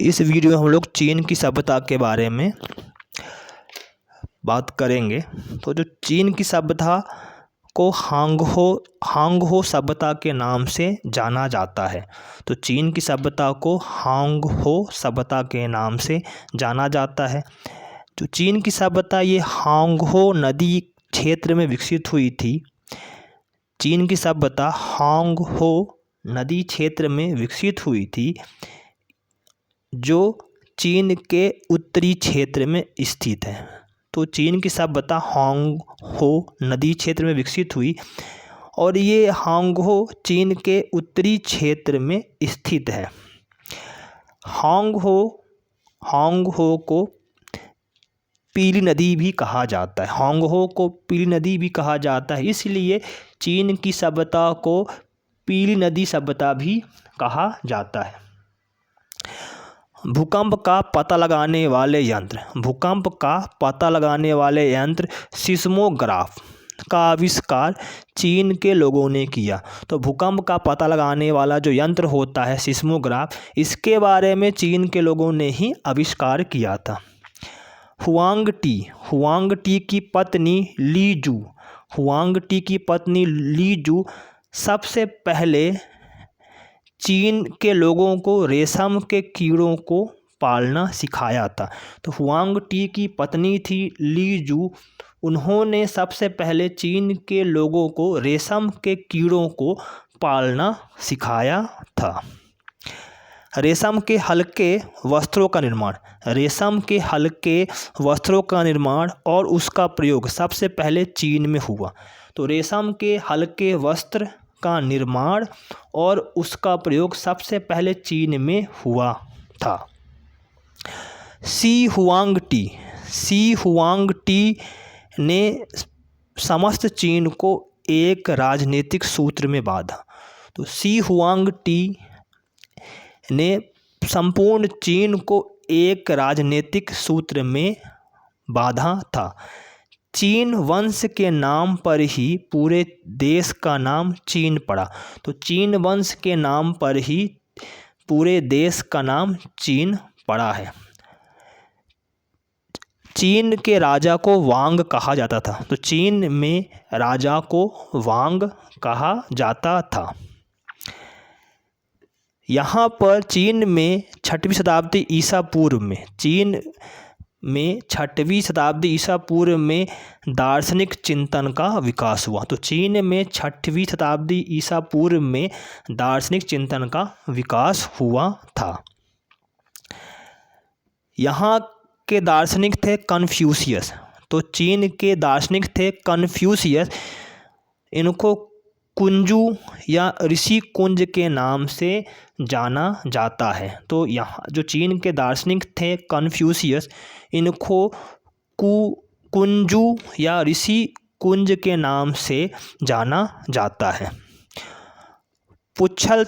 इस वीडियो में हम लोग चीन की सभ्यता के बारे में बात करेंगे। तो जो चीन की सभ्यता को हांगहो सभ्यता के नाम से जाना जाता है। तो चीन की सभ्यता को हांगहो सभ्यता के नाम से जाना जाता है। जो चीन की सभ्यता ये हांगहो नदी क्षेत्र में विकसित हुई थी। चीन की सभ्यता हांगहो नदी क्षेत्र में विकसित हुई थी, जो चीन के उत्तरी क्षेत्र में स्थित है। तो चीन की सभ्यता हांगहो नदी क्षेत्र में विकसित हुई और ये हांगहो चीन के उत्तरी क्षेत्र में स्थित है। हांगहो को पीली नदी भी कहा जाता है। हांगहो को पीली नदी भी कहा जाता है, इसलिए चीन की सभ्यता को पीली नदी सभ्यता भी कहा जाता है। भूकंप का पता लगाने वाले यंत्र सिस्मोग्राफ का आविष्कार चीन के लोगों ने किया। तो भूकंप का पता लगाने वाला जो यंत्र होता है सिस्मोग्राफ, इसके बारे में चीन के लोगों ने ही आविष्कार किया था। हुआंग टी की पत्नी ली जू सबसे पहले चीन के लोगों को रेशम के कीड़ों को पालना सिखाया था। तो हुआंग टी की पत्नी थी ली जू, उन्होंने सबसे पहले चीन के लोगों को रेशम के कीड़ों को पालना सिखाया था। रेशम के हल्के वस्त्रों का निर्माण और उसका प्रयोग सबसे पहले चीन में हुआ। तो रेशम के हल्के वस्त्र का निर्माण और उसका प्रयोग सबसे पहले चीन में हुआ था। शी हुआंग टी ने समस्त चीन को एक राजनीतिक सूत्र में बांधा। तो शी हुआंग टी ने संपूर्ण चीन को एक राजनीतिक सूत्र में बांधा था। चीन वंश के नाम पर ही पूरे देश का नाम चीन पड़ा। तो चीन वंश के नाम पर ही पूरे देश का नाम चीन पड़ा है। चीन के राजा को वांग कहा जाता था। तो चीन में राजा को वांग कहा जाता था। यहाँ पर चीन में 6वीं शताब्दी ईसा पूर्व में दार्शनिक चिंतन का विकास हुआ। तो चीन में 6वीं शताब्दी ईसा पूर्व में दार्शनिक चिंतन का विकास हुआ था। यहाँ के दार्शनिक थे कन्फ्यूशियस। तो चीन के दार्शनिक थे कन्फ्यूशियस। इनको कुंजू या ऋषि कुंज के नाम से जाना जाता है। तो यहाँ जो चीन के दार्शनिक थे कन्फ्यूशियस, इनको कुंजू या ऋषि कुंज के नाम से जाना जाता है। पुच्छल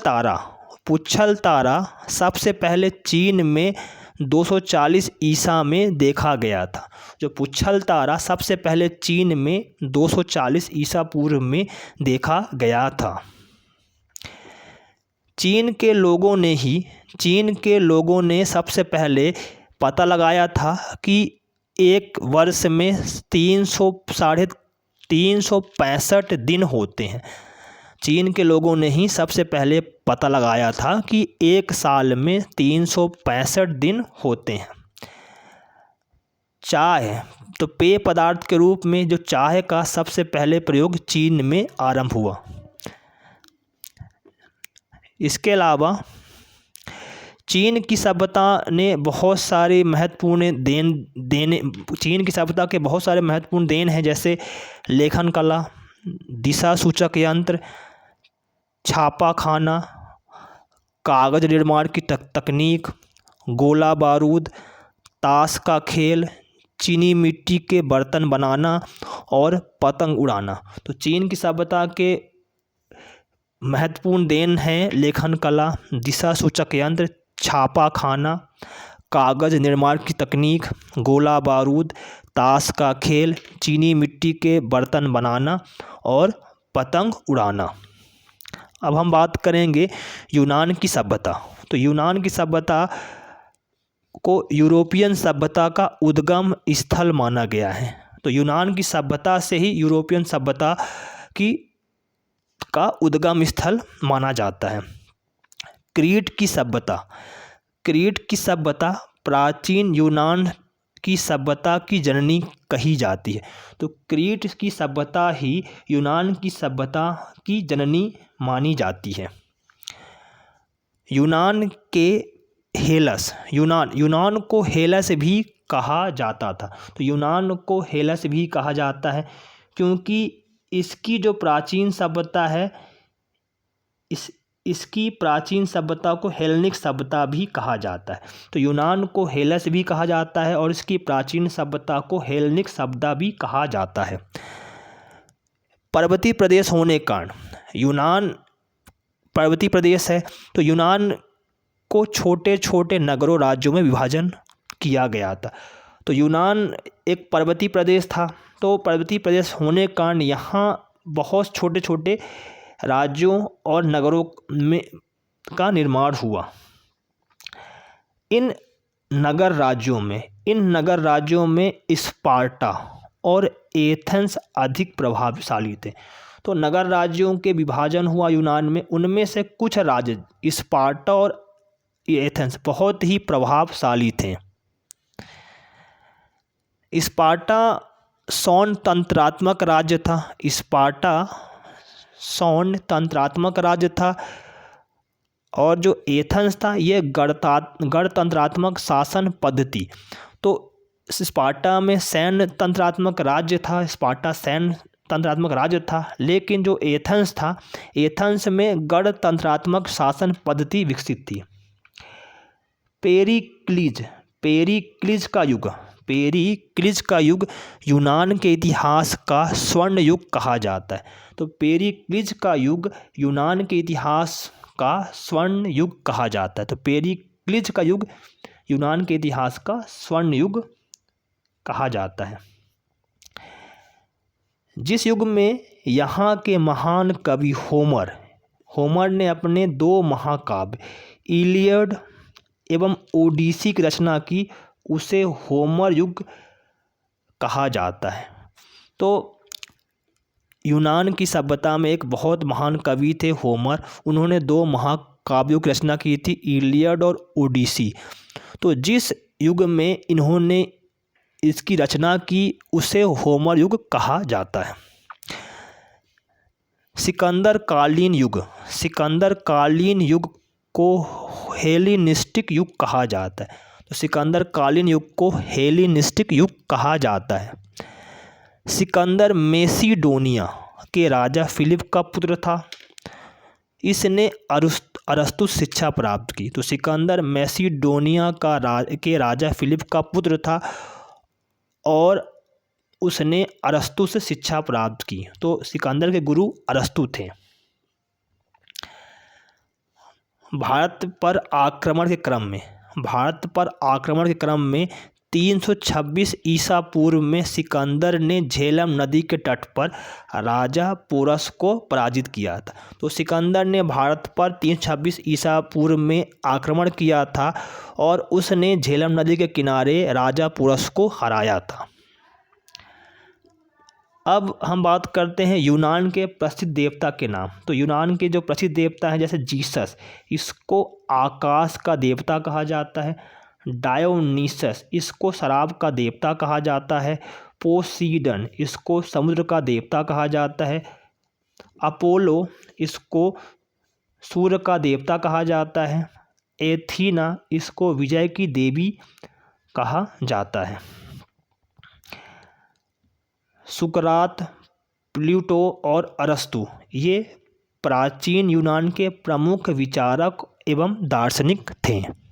तारा सबसे पहले चीन में 240 ईसा में देखा गया था। जो पुच्छल तारा सबसे पहले चीन में 240 ईसा पूर्व में देखा गया था। चीन के लोगों ने सबसे पहले पता लगाया था कि एक वर्ष में 365 दिन होते हैं। चीन के लोगों ने ही सबसे पहले पता लगाया था कि एक साल में 365 दिन होते हैं। चाय, तो पेय पदार्थ के रूप में जो चाय का सबसे पहले प्रयोग चीन में आरंभ हुआ। इसके अलावा चीन की सभ्यता के बहुत सारे महत्वपूर्ण देन हैं, जैसे लेखन कला, दिशा सूचक यंत्र, छापा खाना, कागज निर्माण की तकनीक, गोला बारूद, ताश का खेल, चीनी मिट्टी के बर्तन बनाना और पतंग उड़ाना। तो चीन की सभ्यता के महत्वपूर्ण देन हैं लेखन कला, दिशा सूचक यंत्र, छापा खाना, कागज निर्माण की तकनीक, गोला बारूद, ताश का खेल, चीनी मिट्टी के बर्तन बनाना और पतंग उड़ाना। अब हम बात करेंगे यूनान की सभ्यता। तो यूनान की सभ्यता को यूरोपियन सभ्यता का उद्गम स्थल माना गया है। तो यूनान की सभ्यता से ही यूरोपियन सभ्यता का उद्गम स्थल माना जाता है। क्रीट की सभ्यता प्राचीन यूनान की सभ्यता की जननी कही जाती है। तो क्रीट की सभ्यता ही यूनान की सभ्यता की जननी मानी जाती है। यूनान को हेलस भी कहा जाता था। तो यूनान को हेलस भी कहा जाता है क्योंकि इसकी जो प्राचीन सभ्यता है, इसकी प्राचीन सभ्यता को हेलेनिक सभ्यता भी कहा जाता है। तो यूनान को हेलस भी कहा जाता है और इसकी प्राचीन सभ्यता को हेलेनिक सभ्यता भी कहा जाता है। पर्वतीय प्रदेश होने के कारण यूनान पर्वतीय प्रदेश है, तो यूनान को छोटे छोटे नगरों राज्यों में विभाजन किया गया था। तो यूनान एक पर्वतीय प्रदेश था, तो पर्वतीय प्रदेश होने के कारण यहाँ बहुत छोटे छोटे राज्यों और नगरों में का निर्माण हुआ। इन नगर राज्यों में स्पार्टा और एथेंस अधिक प्रभावशाली थे। तो नगर राज्यों के विभाजन हुआ यूनान में, उनमें से कुछ राज्य स्पार्टा और एथेंस बहुत ही प्रभावशाली थे। स्पार्टा सौन तंत्रात्मक राज्य था और जो एथेंस था ये गणतंत्रात्मक शासन पद्धति। तो स्पार्टा में सैन्य तंत्रात्मक राज्य था, लेकिन जो एथेंस में गणतंत्रात्मक शासन पद्धति विकसित थी। पेरिक्लिज का युग यूनान के इतिहास का स्वर्ण युग कहा जाता है। तो पेरिक्लिज का युग यूनान के इतिहास का स्वर्ण युग कहा जाता है। तो पेरिक्लिज का युग यूनान के इतिहास का स्वर्ण युग कहा जाता है। जिस युग में यहाँ के महान कवि होमर ने अपने 2 महाकाव्य इलियड एवं ओडिसी की रचना की, उसे होमर युग कहा जाता है। तो यूनान की सभ्यता में एक बहुत महान कवि थे होमर, उन्होंने 2 महाकाव्यों की रचना की थी, इलियड और ओडिसी। तो जिस युग में इन्होंने इसकी रचना की उसे होमर युग कहा जाता है। सिकंदर कालीन युग को हेलेनिस्टिक युग कहा जाता है। तो सिकंदर कालीन युग को हेलेनिस्टिक युग कहा जाता है। सिकंदर मैसिडोनिया के राजा फिलिप का पुत्र था। इसने अरस्तु शिक्षा प्राप्त की। तो सिकंदर मैसिडोनिया के राजा फिलिप का पुत्र था और उसने अरस्तु से शिक्षा प्राप्त की। तो सिकंदर के गुरु अरस्तु थे। भारत पर आक्रमण के क्रम में 326 ईसा पूर्व में सिकंदर ने झेलम नदी के तट पर राजा पोरस को पराजित किया था। तो सिकंदर ने भारत पर 326 ईसा पूर्व में आक्रमण किया था और उसने झेलम नदी के किनारे राजा पोरस को हराया था। अब हम बात करते हैं यूनान के प्रसिद्ध देवता के नाम। तो यूनान के जो प्रसिद्ध देवता हैं जैसे जीसस, इसको आकाश का देवता कहा जाता है। डायोनीसस, इसको शराब का देवता कहा जाता है। पोसीडन, इसको समुद्र का देवता कहा जाता है। अपोलो, इसको सूर्य का देवता कहा जाता है। एथीना, इसको विजय की देवी कहा जाता है। सुकरात, प्लूटो और अरस्तु ये प्राचीन यूनान के प्रमुख विचारक एवं दार्शनिक थे।